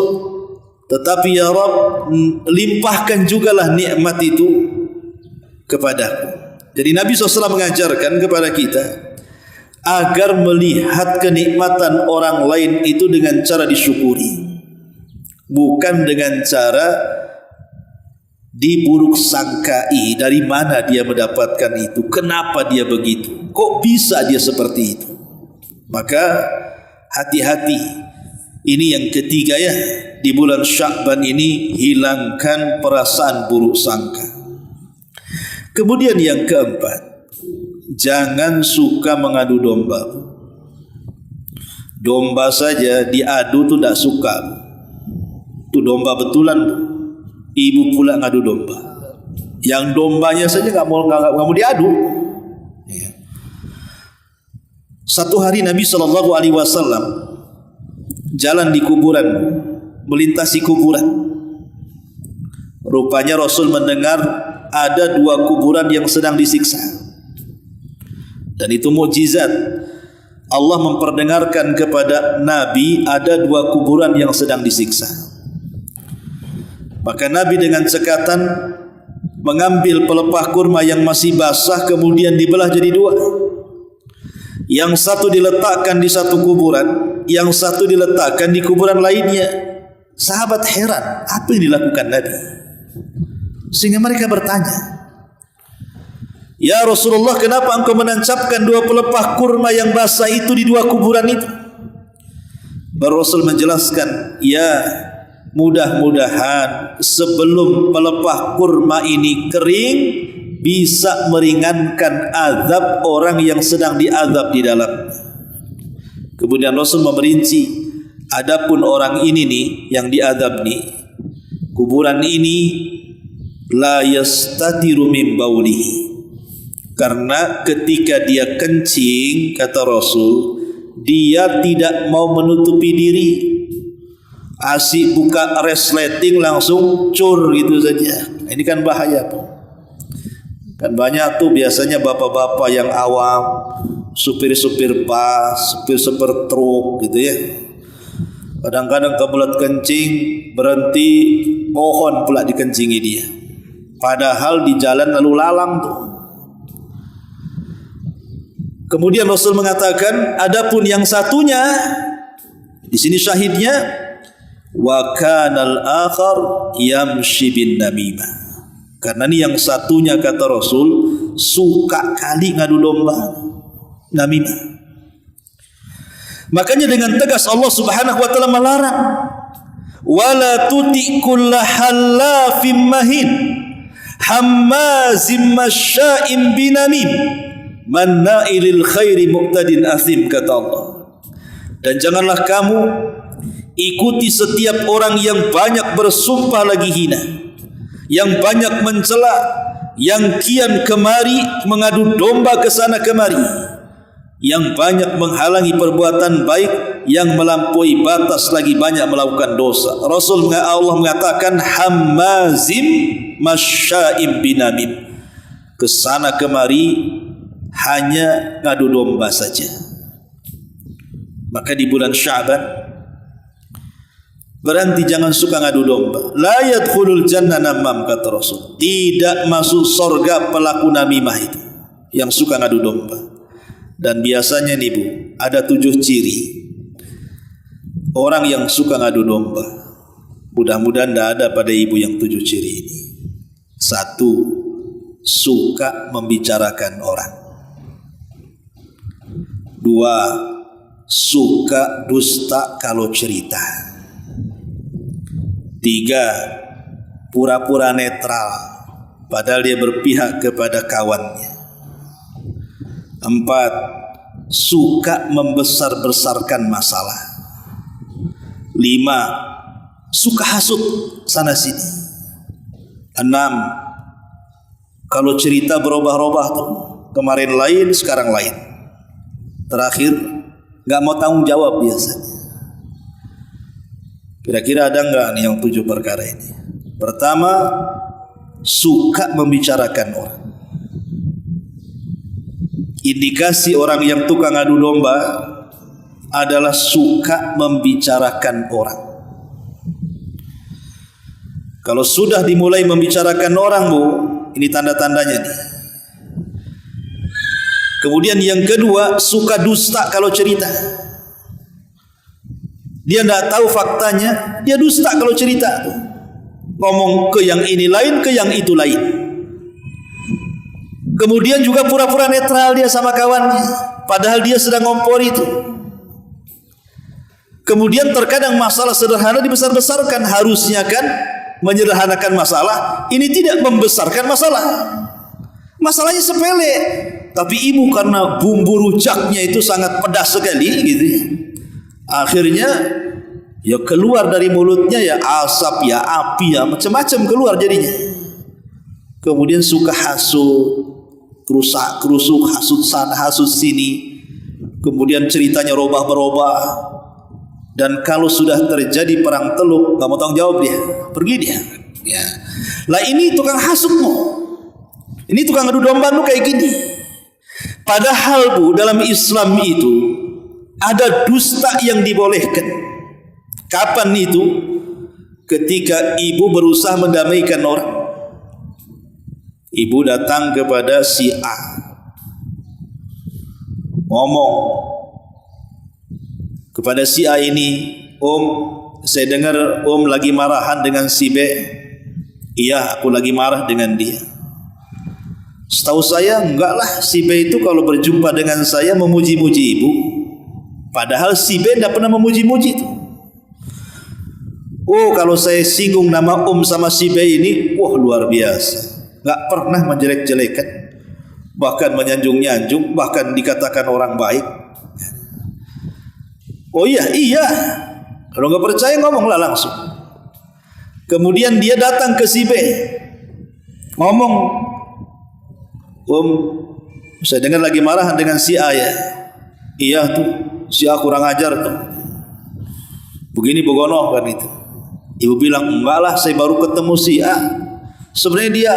tetapi ya Rabb, limpahkan jugalah nikmat itu kepadaku. Jadi Nabi SAW mengajarkan kepada kita agar melihat kenikmatan orang lain itu dengan cara disyukuri, bukan dengan cara diburuk sangkai. Dari mana dia mendapatkan itu? Kenapa dia begitu? Kok bisa dia seperti itu? Maka hati-hati. Ini yang ketiga ya, di bulan Sya'ban ini hilangkan perasaan buruk sangka. Kemudian yang keempat, jangan suka mengadu domba. Domba saja diadu tu tak suka. Tu domba betulan. Ibu pula ngadu domba. Yang dombanya saja nggak mau diadu. Satu hari Nabi SAW jalan di kuburan, melintasi kuburan. Rupanya Rasul mendengar ada dua kuburan yang sedang disiksa. Dan itu mukjizat. Allah memperdengarkan kepada Nabi ada dua kuburan yang sedang disiksa. Maka Nabi dengan cekatan mengambil pelepah kurma yang masih basah, kemudian dibelah jadi dua. Yang satu diletakkan di satu kuburan, yang satu diletakkan di kuburan lainnya. Sahabat heran, apa yang dilakukan Nabi? Sehingga mereka bertanya, ya Rasulullah, kenapa engkau menancapkan dua pelepah kurma yang basah itu di dua kuburan itu? Baru Rasul menjelaskan, ya mudah-mudahan sebelum pelepah kurma ini kering bisa meringankan azab orang yang sedang diazab di dalam. Kemudian Rasul memerinci, adapun orang ini nih yang diazab nih, kuburan ini la yastatiru min baulihi, karena ketika dia kencing, kata Rasul, dia tidak mau menutupi diri. Asik buka resleting langsung cur gitu saja. Ini kan bahaya tuh. Kan banyak tuh biasanya bapak-bapak yang awam, supir-supir bus, supir-supir truk gitu ya. Kadang-kadang kebelet kencing, berhenti, pohon pula dikencingi dia. Padahal di jalan lalu lalang tuh. Kemudian Rasul mengatakan, adapun yang satunya, di sini syahidnya, wa kanal akhar yamshi bin namimah. Karena ini yang satunya, kata Rasul, suka kali ngadu domba, namimah. Makanya dengan tegas Allah Subhanahu wa taala melarang, wala tuti kulla halafim mahin hammazim masya'im binamim manna'ilil khairi muqtadin athim, kata Allah. Dan janganlah kamu ikuti setiap orang yang banyak bersumpah lagi hina, yang banyak mencela, yang kian kemari mengadu domba ke sana kemari, yang banyak menghalangi perbuatan baik, yang melampaui batas lagi banyak melakukan dosa. Allah mengatakan hammazim masya'im binamim, ke sana kemari hanya ngadu domba saja. Maka di bulan Sya'ban berhenti, jangan suka ngadu domba. La yadkhulul jannah namam, kata Rasul. Tidak masuk surga pelaku namimah itu, yang suka ngadu domba. Dan biasanya nih Bu, ada 7 ciri orang yang suka ngadu domba. Mudah-mudahan tidak ada pada ibu yang 7 ciri ini. 1, suka membicarakan orang. 2, suka dusta kalau cerita. 3, pura-pura netral padahal dia berpihak kepada kawannya. 4, suka membesar-besarkan masalah. 5, suka hasut sana sini. 6, kalau cerita berubah-ubah tuh, kemarin lain sekarang lain. Terakhir, nggak mau tanggung jawab biasanya. Kira-kira ada nggak nih yang 7 perkara ini? Pertama, suka membicarakan orang. Indikasi orang yang tukang adu domba adalah suka membicarakan orang. Kalau sudah dimulai membicarakan orang, Bu, ini tanda-tandanya nih. Kemudian yang kedua, suka dusta kalau cerita. Dia tidak tahu faktanya, dia dusta kalau cerita. Ngomong ke yang ini lain, ke yang itu lain. Kemudian juga pura-pura netral dia sama kawannya, padahal dia sedang ngompor itu. Kemudian terkadang masalah sederhana dibesar-besarkan. Harusnya kan menyederhanakan masalah, ini tidak membesarkan masalah. Masalahnya sepele, tapi ibu karena bumbu rujaknya itu sangat pedas sekali gitu ya. Akhirnya ya keluar dari mulutnya ya asap ya api ya macam-macam keluar jadinya. Kemudian suka hasut, kerusak-kerusuk, hasut sana hasut sini. Kemudian ceritanya robah-berobah. Dan kalau sudah terjadi perang teluk, gak mau tanggung jawab dia, pergi dia. Ya. Lah ini tukang hasutmu. Ini tukang adu domba lu kayak gini. Padahal Bu, dalam Islam itu ada dusta yang dibolehkan. Kapan itu? Ketika ibu berusaha mendamaikan orang. Ibu datang kepada si A, ngomong kepada si A ini, Om, saya dengar Om lagi marahan dengan si B. Iya, aku lagi marah dengan dia. Setahu saya enggak lah, si B itu kalau berjumpa dengan saya memuji-muji ibu. Padahal si B tidak pernah memuji-muji itu. Oh, kalau saya singgung nama sama si B ini, wah luar biasa. Enggak pernah menjelek-jelekan, bahkan menyanjung-nyanjung, bahkan dikatakan orang baik. Oh iya. Kalau enggak percaya ngomonglah langsung. Kemudian dia datang ke si B, ngomong, saya dengar lagi marahan dengan si A ya. Iya tuh, si A kurang ajar tuh. Begini begono kan itu. Ibu bilang, enggak lah, saya baru ketemu si A. Sebenarnya dia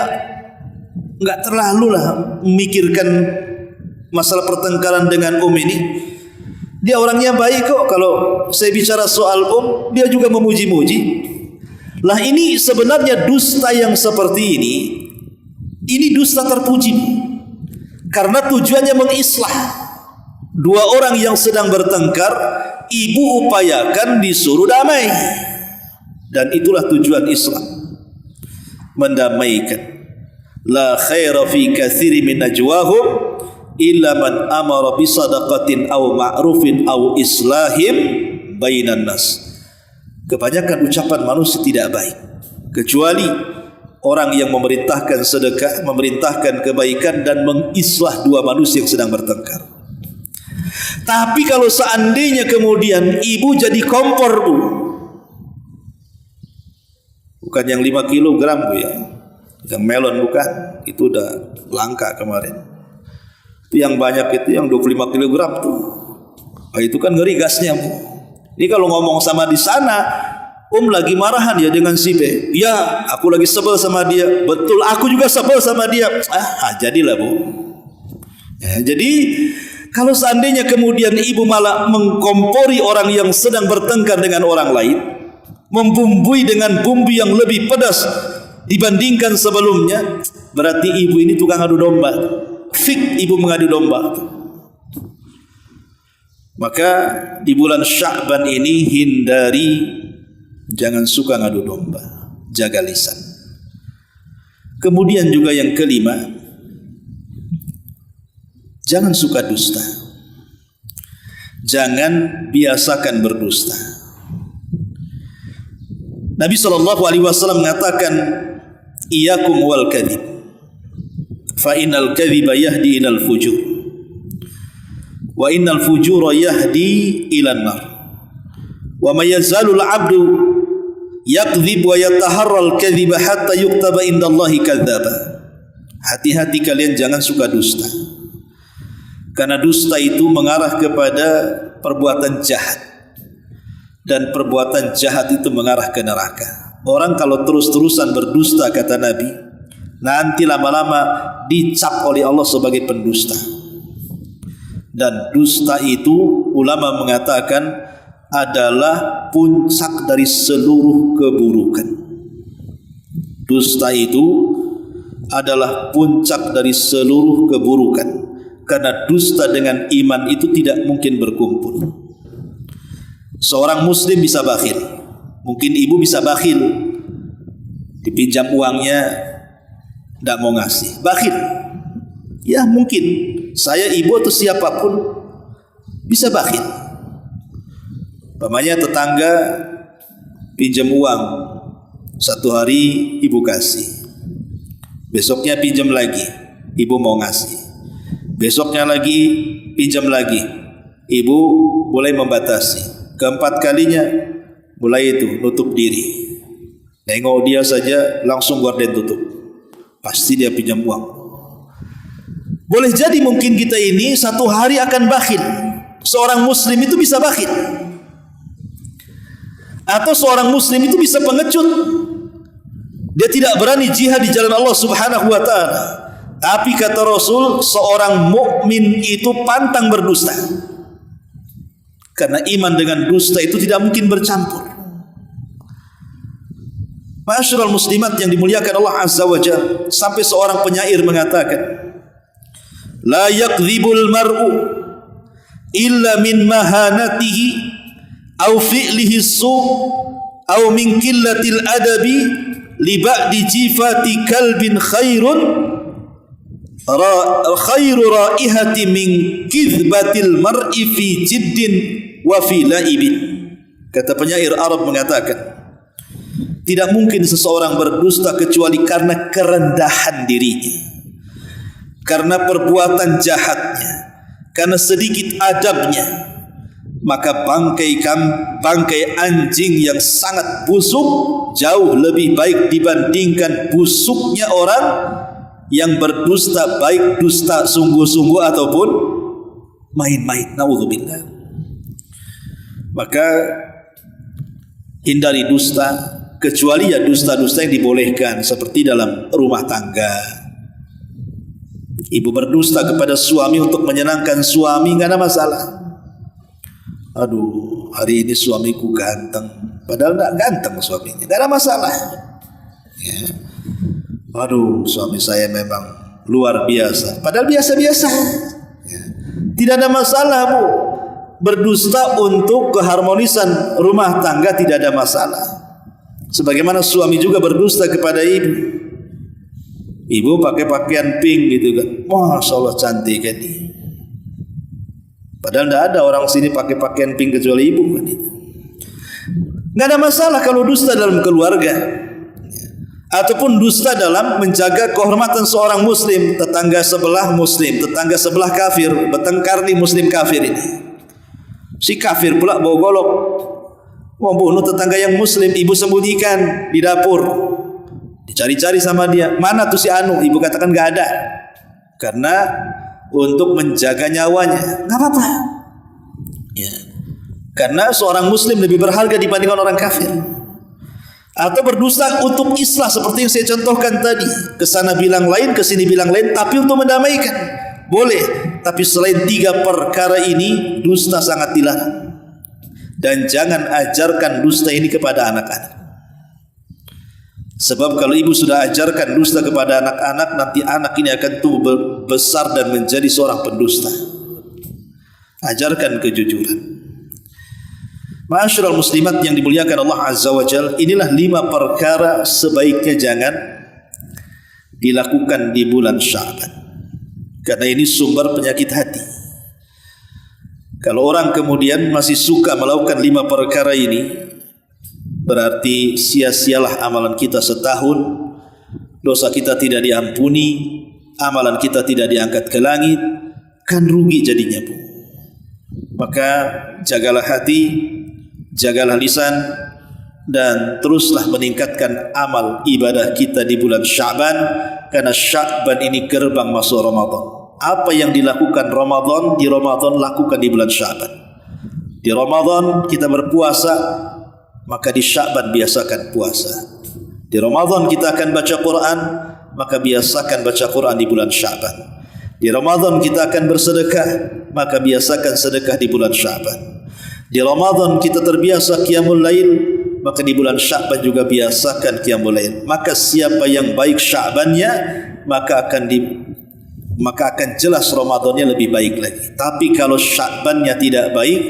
enggak terlalu lah memikirkan masalah pertengkaran dengan ini. Dia orangnya baik kok. Kalau saya bicara soal dia juga memuji-muji. Lah ini sebenarnya dusta yang seperti ini dusta terpuji. Karena tujuannya mengislah. Dua orang yang sedang bertengkar, ibu upayakan disuruh damai. Dan itulah tujuan Islam, mendamaikan. La khaira fi katsiri min najwahum illa man amara bi sadaqatin aw ma'rufin aw islahim bainan nas. Kebanyakan ucapan manusia tidak baik kecuali orang yang memerintahkan sedekah, memerintahkan kebaikan dan mengislah dua manusia yang sedang bertengkar. Tapi kalau seandainya kemudian ibu jadi kompor, Bu, bukan yang 5 kilogram Bu ya, yang melon bukan, itu udah langka kemarin. Itu yang banyak itu yang 25 kilogram tuh. Itu kan ngeri gasnya Bu. Ini kalau ngomong sama di sana, lagi marahan ya dengan si B. Ya, aku lagi sebel sama dia. Betul, aku juga sebel sama dia. Jadilah Bu. Ya, jadi kalau seandainya kemudian ibu malah mengkompori orang yang sedang bertengkar dengan orang lain, membumbui dengan bumbu yang lebih pedas dibandingkan sebelumnya, berarti ibu ini tukang adu domba. Fik ibu mengadu domba. Maka di bulan Sya'ban ini hindari, jangan suka ngadu domba, jaga lisan. Kemudian juga yang kelima, jangan suka dusta. Jangan biasakan berdusta. Nabi SAW mengatakan, Iyakum wal kadhib, fa innal kadhiba yahdi ilal fujur, wa innal fujura yahdi ilan nar, wa may yazalul abdu yakdzib wa yataharral kadhiba hatta yuktaba indallahi kadzdzaba. Hati-hati kalian jangan suka dusta, karena dusta itu mengarah kepada perbuatan jahat, dan perbuatan jahat itu mengarah ke neraka. Orang kalau terus-terusan berdusta, kata Nabi, nanti lama-lama dicap oleh Allah sebagai pendusta. Dan dusta itu ulama mengatakan adalah puncak dari seluruh keburukan. Dusta itu adalah puncak dari seluruh keburukan, karena dusta dengan iman itu tidak mungkin berkumpul. Seorang muslim bisa bakhil, mungkin ibu bisa bakhil, dipinjam uangnya tidak mau ngasih, bakhil. Ya mungkin saya, ibu atau siapapun bisa bakhil. Umpamanya tetangga pinjam uang, satu hari ibu kasih, besoknya pinjam lagi, ibu mau ngasih, besoknya lagi pinjam lagi, ibu mulai membatasi, keempat kalinya mulai itu nutup diri, nengok dia saja langsung gorden tutup, pasti dia pinjam uang. Boleh jadi mungkin kita ini satu hari akan bakhil. Seorang muslim itu bisa bakhil, atau seorang muslim itu bisa pengecut. Dia tidak berani jihad di jalan Allah Subhanahu wa taala. Tapi kata Rasul, seorang mukmin itu pantang berdusta. Karena iman dengan dusta itu tidak mungkin bercampur. Ma'asyiral muslimat yang dimuliakan Allah Azza wa Jalla, sampai seorang penyair mengatakan, la yakdzibul mar'u illa min mahanatihi aw fi'lihi su' aw min qillatil adabi li ba'di jifati kalbin khairu raihati min kizbatil mar'i fi jiddin wa fi laibin. Kata penyair Arab mengatakan, Tidak mungkin seseorang berdusta kecuali karena kerendahan dirinya, karena perbuatan jahatnya, karena sedikit adabnya. Maka bangkai anjing yang sangat busuk jauh lebih baik dibandingkan busuknya orang yang berdusta, baik dusta sungguh-sungguh ataupun main-main. Naudzubillah. Maka hindari dusta, kecuali ya dusta-dusta yang dibolehkan, seperti dalam rumah tangga. Ibu berdusta kepada suami untuk menyenangkan suami, nggak ada masalah. Aduh, hari ini suamiku ganteng, padahal nggak ganteng suaminya, nggak ada masalah. Ya. Aduh, suami saya memang luar biasa, padahal biasa-biasa. Ya. Tidak ada masalah, Bu. Berdusta untuk keharmonisan rumah tangga tidak ada masalah. Sebagaimana suami juga berdusta kepada ibu. Ibu pakai pakaian pink gitu kan, Masya Allah cantik kan ini. Padahal tidak ada orang sini pakai pakaian pink kecuali ibu kan itu. Nggak ada masalah kalau dusta dalam keluarga, ataupun dusta dalam menjaga kehormatan seorang muslim. Tetangga sebelah muslim, tetangga sebelah kafir, bertengkar nih muslim kafir ini. Si kafir pula bawa golok mau bunuh tetangga yang muslim. Ibu sembunyikan di dapur, dicari-cari sama dia, mana tuh si Anu? Ibu katakan nggak ada, karena untuk menjaga nyawanya. Nggak apa-apa ya, karena seorang muslim lebih berharga dibandingkan orang kafir. Atau berdusta untuk islah, seperti yang saya contohkan tadi, kesana bilang lain, kesini bilang lain, tapi untuk mendamaikan boleh. Tapi selain 3 perkara ini, dusta sangat dilarang. Dan jangan ajarkan dusta ini kepada anak-anak. Sebab kalau ibu sudah ajarkan dusta kepada anak-anak, nanti anak ini akan tumbuh besar dan menjadi seorang pendusta. Ajarkan kejujuran. Ma'asyiral muslimat yang dimuliakan Allah Azza wa Jalla, inilah 5 perkara sebaiknya jangan dilakukan di bulan Sya'ban, karena ini sumber penyakit hati. Kalau orang kemudian masih suka melakukan 5 perkara ini, berarti sia-sialah amalan kita setahun, dosa kita tidak diampuni, amalan kita tidak diangkat ke langit, kan rugi jadinya, Bu. Maka jagalah hati, jagalah lisan, dan teruslah meningkatkan amal ibadah kita di bulan Sya'ban, karena Sya'ban ini gerbang masuk Ramadan. Apa yang dilakukan Ramadan, di Ramadan lakukan di bulan Sya'ban. Di Ramadan kita berpuasa, maka di Sya'ban biasakan puasa. Di Ramadan kita akan baca Quran, maka biasakan baca Quran di bulan Sya'ban. Di Ramadan kita akan bersedekah, maka biasakan sedekah di bulan Sya'ban. Di Ramadan kita terbiasa qiyamul lail, maka di bulan Sya'ban juga biasakan qiyamul lail. Maka siapa yang baik Sya'bannya, maka akan jelas Ramadannya lebih baik lagi. Tapi kalau Sya'bannya tidak baik,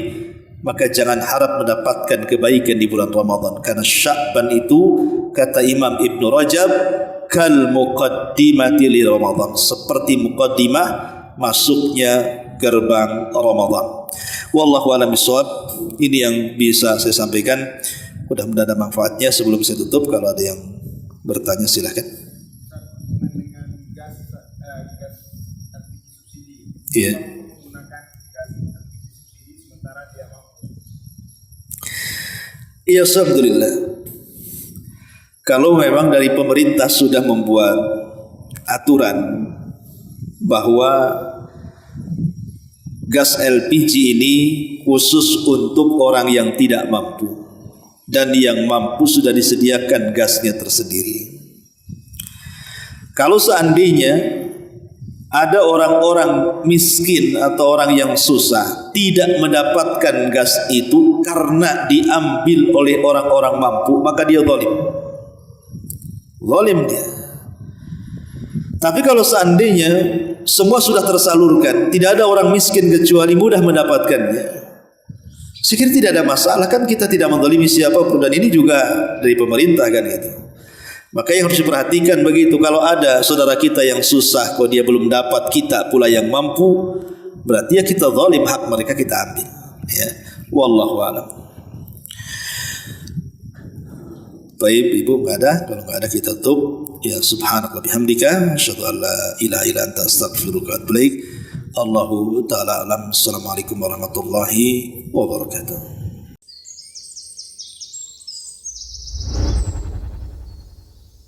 maka jangan harap mendapatkan kebaikan di bulan Ramadan, karena Sya'ban itu, kata Imam Ibn Rajab, kal muqaddimati li Ramadan, seperti muqaddimah masuknya gerbang Ramadan. Wallahu a'lam bishawab. Ini yang bisa saya sampaikan, mudah-mudahan ada manfaatnya. Sebelum saya tutup, kalau ada yang bertanya silakan. Iya. Iya, alhamdulillah. Kalau memang dari pemerintah sudah membuat aturan bahwa gas LPG ini khusus untuk orang yang tidak mampu, dan yang mampu sudah disediakan gasnya tersendiri. Kalau seandainya ada orang-orang miskin atau orang yang susah tidak mendapatkan gas itu karena diambil oleh orang-orang mampu, maka dia zalim. Zalim dia. Tapi kalau seandainya semua sudah tersalurkan, tidak ada orang miskin kecuali mudah mendapatkannya, saya kira tidak ada masalah. Kan kita tidak menzalimi siapapun, dan ini juga dari pemerintah kan gitu. Maka yang harus diperhatikan begitu, kalau ada saudara kita yang susah, kalau dia belum dapat, kita pula yang mampu, berarti ya kita zalim, hak mereka kita ambil. Ya, wallahu a'lam. Baik, Ibu enggak ada. Kalau enggak ada kita tutup. Ya subhanallah bihamdika asyhadu an la ilaha illa anta astaghfiruka wa atubu ilaik. Allahu taala alam. Assalamualaikum warahmatullahi wabarakatuh.